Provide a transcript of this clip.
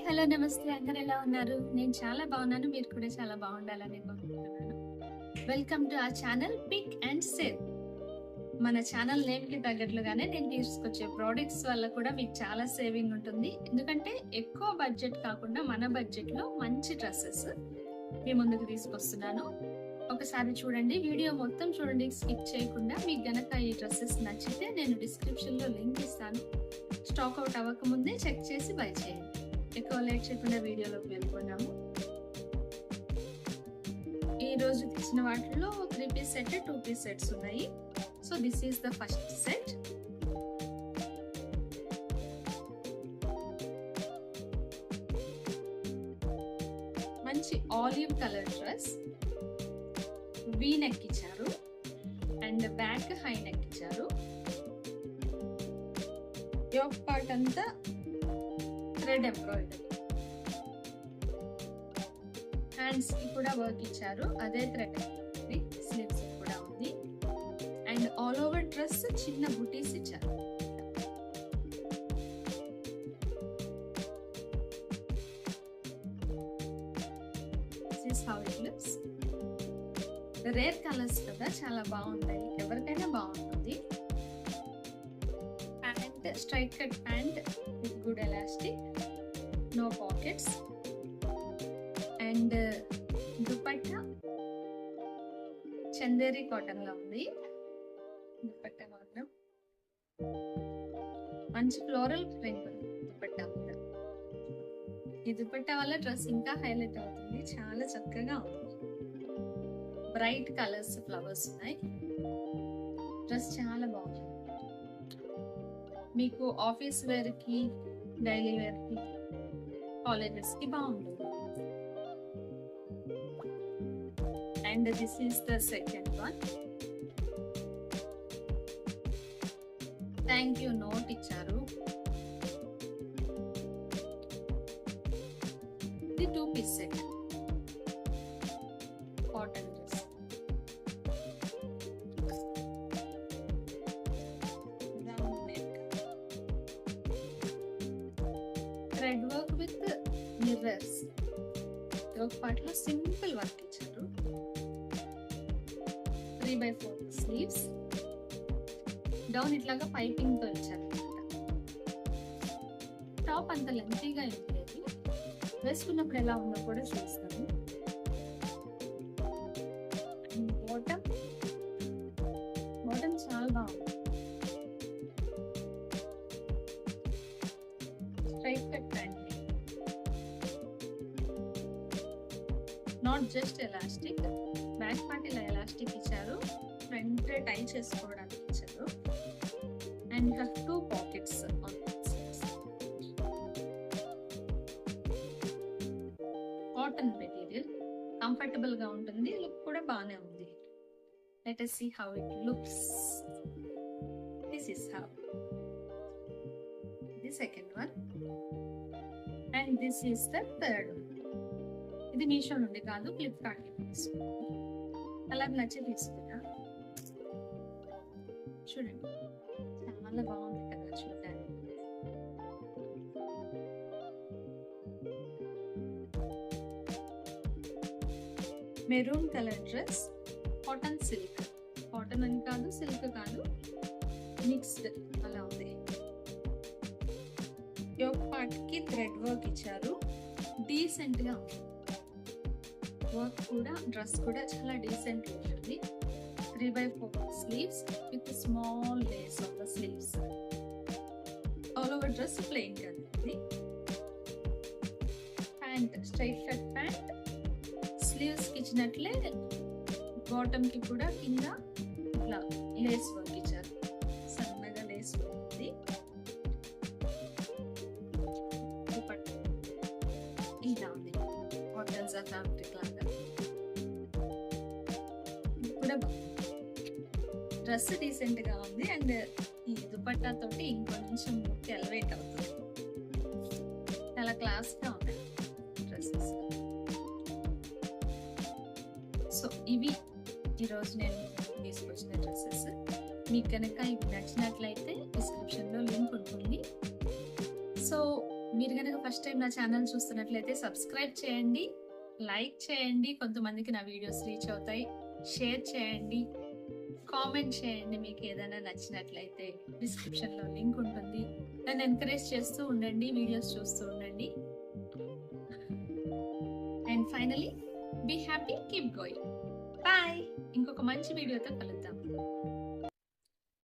Hello నమస్తే. అందరూ ఎలా ఉన్నారు? నేను చాలా బాగున్నాను. మీరు కూడా చాలా బాగుండాలని కోరుకుంటున్నాను. Welcome to our channel pick and save. మన ఛానల్ నేమ్ కి తగ్గట్లుగానే నేను తీసుకొచ్చే ప్రోడక్ట్స్ వల్ల కూడా మీకు చాలా సేవింగ్ ఉంటుంది. ఎందుకంటే ఎక్కువ బడ్జెట్ కాకుండా మన బడ్జెట్ లో మంచి డ్రెస్సెస్ మీ ముందుకు తీసుకొస్తున్నాను. ఒకసారి చూడండి, వీడియో మొత్తం చూడండి, స్కిప్ చేయకుండా. మీకు గనక ఈ డ్రెస్సెస్ నచ్చితే నేను డిస్క్రిప్షన్ లో లింక్ ఇస్తాను. స్టాక్ అవుట్ అవ్వకముందే చెక్ చేసి బై చేయండి. ఎక్కువ లేట్ చేయకుండా వీడియోలోకి వెళ్ళిపోయాము. ఈ రోజు తెచ్చిన వాటిలో 3 పీస్ సెట్, 2 పీస్ సెట్స్ ఉన్నాయి. So this is the first set. మంచి olive colour dress, V neck ఇచ్చారు అండ్ బ్యాక్ హై నెక్ ఇచ్చారు. యోక్ పార్ట్ అంతా థ్రెడ్ ఎంబ్రాయిడరీ, హ్యాండ్స్ కి కూడా వర్క్ ఇచ్చారు, అదే థ్రెడ్ ఎంబ్రాయిడరీ. స్లీవ్స్ కూడా ఉంది అండ్ ఆల్ ఓవర్ డ్రెస్ చిన్న బుటీస్ ఇచ్చారు. This is how it looks. Rare colours కదా, చాలా బాగుంటాయి, ఎవరికైనా బాగుంటుంది. Pant straight cut pant with good elastic, no pockets and dupatta Chanderi cotton లో ఉంది. దుపట్టా మాత్రం మంచి ఫ్లోరల్ ప్రింట్ దుపట్టా ఉంది. ఈ దుపట్టా వల్ల డ్రెస్ ఇంకా హైలైట్ అవుతుంది, చాలా చక్కగా ఉంది. బ్రైట్ కలర్స్ ఫ్లవర్స్ ఉన్నాయి. డ్రెస్ చాలా బాగుంది. మీకు ఆఫీస్ వేర్ కి, డైలీ వేర్ కి, కాలేజెస్ కి బాగుంటుంది. And this is the second one. Thank you note ఇచ్చారు. ఇది 2 piece set, cotton dress. Thread work with mirrors. ఒక పార్ట్ లో సింపుల్ వర్క్ ఇచ్చారు. 3/4 స్లీవ్స్. డౌన్ ఇట్లాగా పైపింగ్ తో ఇచ్చారు. టాప్ అంత లెంతీగా ఏం లేదు, వేసుకున్నప్పుడు ఎలా ఉందో కూడా చూస్తాను. బాటమ్ చాలా బాగుంది. Straight cut pant, not just elastic. Back part ఇలా ఎలాస్టిక్ ఇచ్చారు, ఫ్రంట్ టై చేసుకోవడానికి ఇచ్చారు and have 2 pockets. Cotton material, comfortable గా ఉంటుంది, లుక్ కూడా బాగానే ఉంది. Let us see how it looks. This is how the second one and this is the third one. ఇది మీషో నుండి కాదు, ఫ్లిప్కార్ట్ కి తీసుకున్నాను. కలర్ నచ్చి తీసుకున్నా. చూడండి, చాలా బాగుంది కదా చూడడానికి. Maroon colour dress, cotton silk. Cotton అని కాదు, సిల్క్ కాదు, మిక్స్డ్ అలా ఉంది. యోక్ పార్ట్ కి థ్రెడ్ వర్క్ ఇచ్చారు, డీసెంట్ గా ఉంది. వర్క్ కూడా, డ్రెస్ కూడా చాలా డీసెంట్ ఉంటుంది. 3/4 sleeves with small Lay's of the sleeves. All over dress plain గా ఉంది. Pant straight cut pant, sleeves కి ఇచ్చినట్లే బాటమ్ కి కూడా కింద ఇట్లా లేస్ వర్క్ ఇచ్చారు, సన్నగా లేస్ ఉంది. ఇలా ఉంది, కాటన్స్ ఫ్యాబ్రిక్ లాగా. కూడా డ్రెస్ డీసెంట్ గా ఉంది అండ్ ఈ దుపట్టా తోటి ఇంకొంచెం లుక్ ఎలివేట్ అవుతుంది. చాలా క్లాస్ గా ఉంది డ్రెస్సెస్. సో ఇవి ఈరోజు నేను తీసుకొచ్చిన డ్రెస్సెస్. మీకు కనుక ఇవి నచ్చినట్లయితే డిస్క్రిప్షన్ లో లింక్ ఉంటుంది. సో మీరు కనుక ఫస్ట్ టైం నా ఛానల్ చూస్తున్నట్లయితే సబ్స్క్రైబ్ చేయండి, లైక్ చేయండి, కొంతమందికి నా వీడియోస్ రీచ్ అవుతాయి, షేర్ చేయండి, కామెంట్ చేయండి. మీకు ఏదైనా నచ్చినట్లయితే డిస్క్రిప్షన్లో లింక్ ఉంటుంది. నన్ను ఎంకరేజ్ చేస్తూ ఉండండి, వీడియోస్ చూస్తూ ఉండండి. And finally be happy, keep going. Bye. ఇంకొక మంచి వీడియోతో కలుద్దాం.